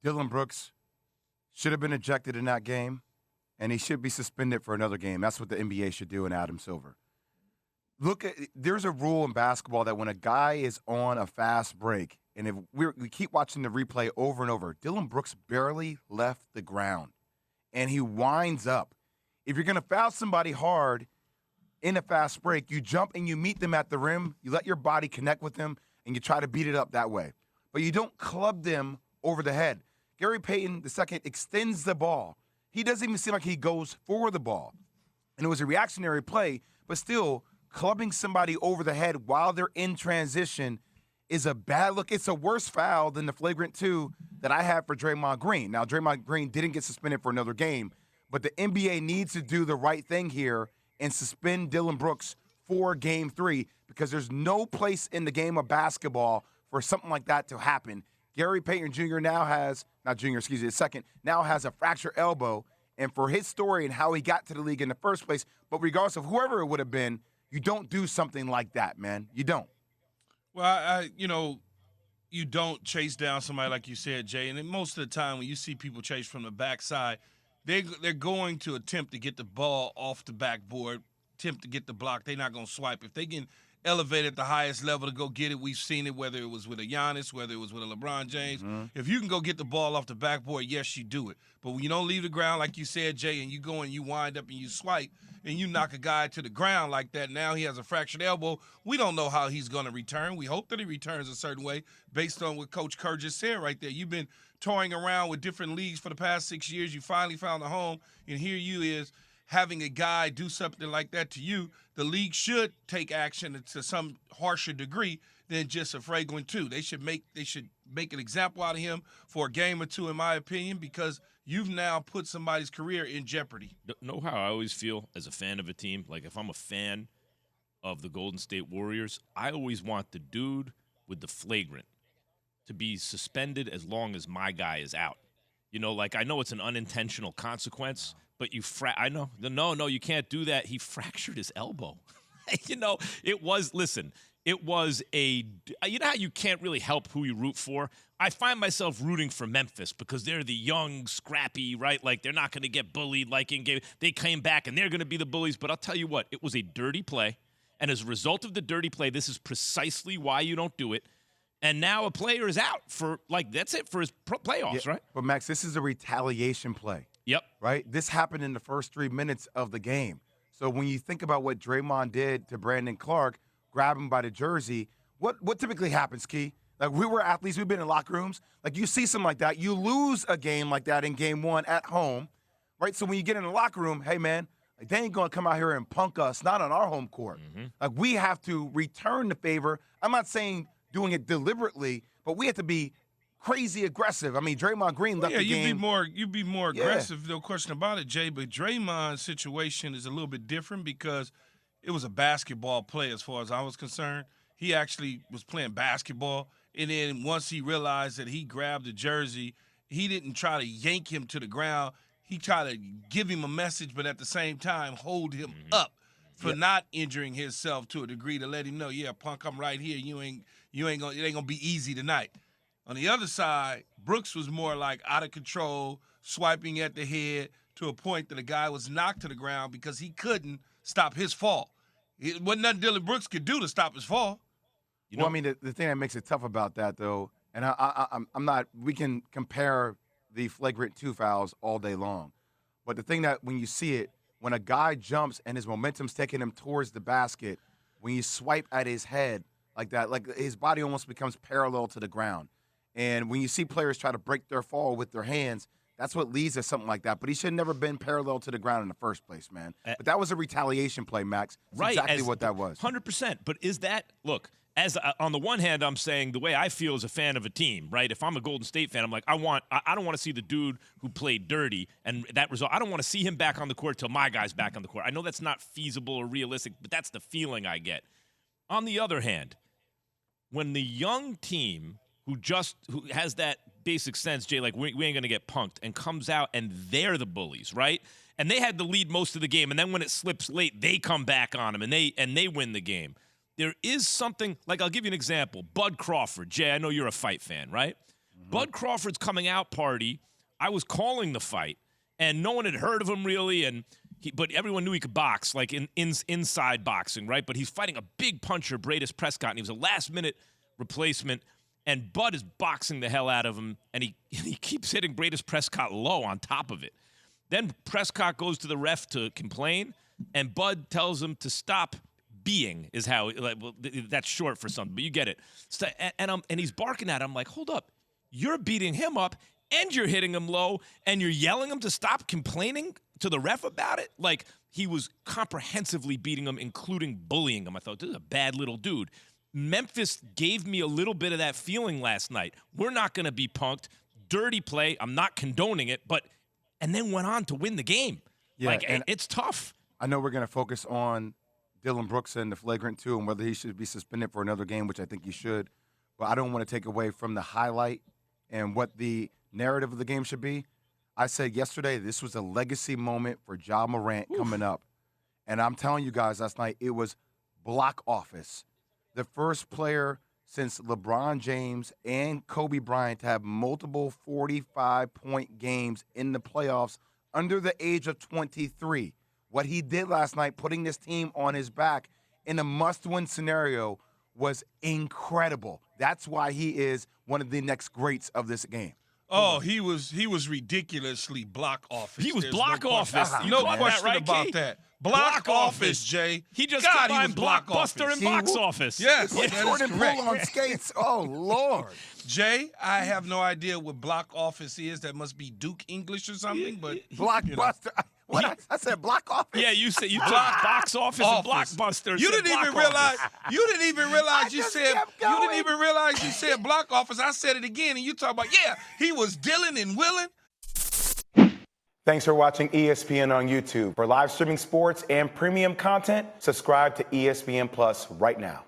Dillon Brooks should have been ejected in that game, and he should be suspended for another game. That's what the NBA should do in Adam Silver. There's a rule in basketball that when a guy is on a fast break, and if we keep watching the replay over and over, Dillon Brooks barely left the ground, and he winds up. If you're going to foul somebody hard in a fast break, you jump and you meet them at the rim, you let your body connect with them, and you try to beat it up that way. But you don't club them over the head. Gary Payton II extends the ball. He doesn't even seem like he goes for the ball. And it was a reactionary play, but still, clubbing somebody over the head while they're in transition is a bad look. It's a worse foul than the flagrant 2 that I had for Draymond Green. Now, Draymond Green didn't get suspended for another game, but the NBA needs to do the right thing here and suspend Dillon Brooks for Game 3 because there's no place in the game of basketball for something like that to happen. Gary Payton Jr. now has a fractured elbow, and for his story and how he got to the league in the first place, but regardless of whoever it would have been, you don't do something like that, man. You don't. Well, you don't chase down somebody like you said, Jay. And then most of the time when you see people chase from the backside, they're going to attempt to get the ball off the backboard, attempt to get the block. They're not going to swipe. If they can elevate at the highest level to go get it, we've seen it, whether it was with a Giannis, whether it was with a LeBron James. Mm-hmm. If you can go get the ball off the backboard, yes, you do it. But when you don't leave the ground, like you said, Jay, and you go and you wind up and you swipe and you knock a guy to the ground like that, now he has a fractured elbow. We don't know how he's going to return. We hope that he returns a certain way based on what Coach Kerr just said right there. You've been toying around with different leagues for the past 6 years. You finally found a home, and here you is having a guy do something like that to you. The league should take action to some harsher degree than just a flagrant 2. They should make an example out of him for a game or two, in my opinion, because you've now put somebody's career in jeopardy. Know how I always feel as a fan of a team? Like if I'm a fan of the Golden State Warriors, I always want the dude with the flagrant to be suspended as long as my guy is out. Like I know it's an unintentional consequence, but I know. No, you can't do that. He fractured his elbow. It was how you can't really help who you root for. I find myself rooting for Memphis because they're the young, scrappy, right? Like they're not going to get bullied like in game. They came back and they're going to be the bullies. But I'll tell you what, it was a dirty play. And as a result of the dirty play, this is precisely why you don't do it. And now a player is out that's it for his playoffs, right? But Max, this is a retaliation play. Yep. Right? This happened in the first 3 minutes of the game. So when you think about what Draymond did to Brandon Clark, grab him by the jersey, what typically happens, Key? Like, we were athletes. We've been in locker rooms. Like, you see something like that. You lose a game like that in game 1 at home, right? So when you get in the locker room, hey, man, like, they ain't going to come out here and punk us, not on our home court. Mm-hmm. Like, we have to return the favor. I'm not saying doing it deliberately, but we have to be crazy aggressive. I mean, Draymond Green left the game. You'd be more aggressive, no question about it, Jay. But Draymond's situation is a little bit different because it was a basketball play as far as I was concerned. He actually was playing basketball, and then once he realized that he grabbed the jersey, he didn't try to yank him to the ground. He tried to give him a message, but at the same time hold him up for not injuring himself to a degree to let him know, yeah, punk, I'm right here. It ain't gonna be easy tonight. On the other side, Brooks was more like out of control, swiping at the head to a point that the guy was knocked to the ground because he couldn't stop his fall. It wasn't nothing Dillon Brooks could do to stop his fall. Well, I mean, the thing that makes it tough about that, though, and I'm not – we can compare the flagrant 2 fouls all day long. But the thing that when you see it, when a guy jumps and his momentum's taking him towards the basket, when you swipe at his head like that, like his body almost becomes parallel to the ground. And when you see players try to break their fall with their hands, that's what leads to something like that. But he should have never been parallel to the ground in the first place, man. But that was a retaliation play, Max. That's right. exactly what that was. 100%. But is that – look, as on the one hand, I'm saying the way I feel as a fan of a team, right? If I'm a Golden State fan, I'm like, I don't want to see the dude who played dirty and that result. I don't want to see him back on the court till my guy's back on the court. I know that's not feasible or realistic, but that's the feeling I get. On the other hand, when the young team who has that basic sense, Jay, like we ain't going to get punked, and comes out and they're the bullies, right? And they had the lead most of the game, and then when it slips late, they come back on them, and they win the game. There is something, like I'll give you an example. Bud Crawford. Jay, I know you're a fight fan, right? Bud Crawford's coming out party, I was calling the fight, and no one had heard of him really, but everyone knew he could box, like inside boxing, right? But he's fighting a big puncher, Bradis Prescott, and he was a last-minute replacement, and Bud is boxing the hell out of him, and he keeps hitting Bradis Prescott low on top of it. Then Prescott goes to the ref to complain, and Bud tells him to stop being, is how, that's short for something, but you get it. So, and he's barking at him. I'm like, hold up. You're beating him up, and you're hitting him low, and you're yelling him to stop complaining to the ref about it? Like, he was comprehensively beating him, including bullying him. I thought, this is a bad little dude. Memphis gave me a little bit of that feeling last night. We're not going to be punked. Dirty play. I'm not condoning it, and then went on to win the game. Yeah, it's tough. I know we're going to focus on Dillon Brooks and the flagrant 2 and whether he should be suspended for another game, which I think he should. But I don't want to take away from the highlight and what the narrative of the game should be. I said yesterday this was a legacy moment for Morant coming up. And I'm telling you guys last night, it was block office. The first player since LeBron James and Kobe Bryant to have multiple 45-point games in the playoffs under the age of 23. What he did last night, putting this team on his back in a must-win scenario, was incredible. That's why he is one of the next greats of this game. Oh, he was ridiculously block office. He was There's block office. No question about that. Block office, Jay. He just God, combined Blockbuster and box office. Yes, that is Jordan correct. Poole on skates. Oh, Lord. Jay, I have no idea what block office is. That must be Duke English or something. But Blockbuster. I said block office. Yeah, you said you took box office and Blockbuster. You didn't even realize. You didn't even realize you said. You didn't even realize you said block office. I said it again, and you talk about he was Dillon and Willing. Thanks for watching ESPN on YouTube. For live streaming sports and premium content, subscribe to ESPN Plus right now.